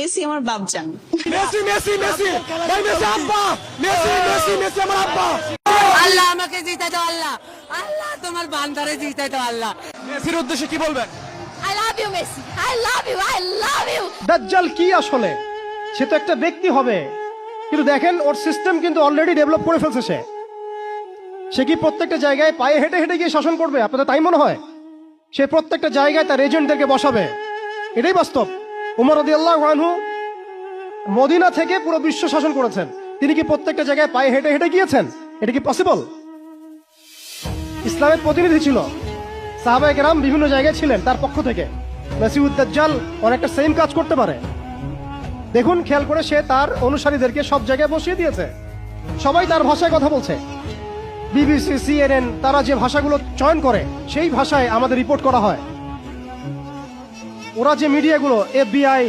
Messi আমার বাপজান। Messi Messi Messi ভাই Messi আব্বা মেসি মেসি মেসি আমার আব্বা আল্লাহ আমাকে জিতে দাও আল্লাহ আল্লাহ তোমার বান্দারে জিতে দাও আল্লাহ মেসির উদ্দেশ্যে কি বলবেন I love you, Messi. I love you. I love you. দাজ্জাল কি আসলে? সে তো একটা ব্যক্তি হবে, কিন্তু দেখেন ওর সিস্টেম কিন্তু অলরেডি ডেভেলপ করে ফেলছে। সে কি প্রত্যেকটা জায়গায় পায়ে হেঁটে হেঁটে গিয়ে শাসন করবে? আপনাদের তাই মনে হয়? সে প্রত্যেকটা জায়গায় তার এজেন্টদেরকে বসাবে, এটাই বাস্তব। উমর রাদিয়াল্লাহু আনহু মদিনা থেকে পুরো বিশ্ব শাসন করেছেন। তিনি কি প্রত্যেকটা জায়গায় পায়ে হেঁটে হেঁটে গিয়েছেন? এটা কি পসিবল? ইসলামের প্রতিনিধি ছিল, সাহাবায়ে কেরাম বিভিন্ন জায়গায় ছিলেন তার পক্ষ থেকে। মাসিউদ দাজ্জাল অনেকটা সেম কাজ করতে পারে। দেখুন, খেয়াল করে সে তার অনুসারীদেরকে সব জায়গায় বসিয়ে দিয়েছে, সবাই তার ভাষায় কথা বলছে। বিবিসি, সিএনএন তারা যে ভাষাগুলো চয়ন করে সেই ভাষায় আমাদের রিপোর্ট করা হয়। ওরা যে মিডিয়াগুলো, FBI,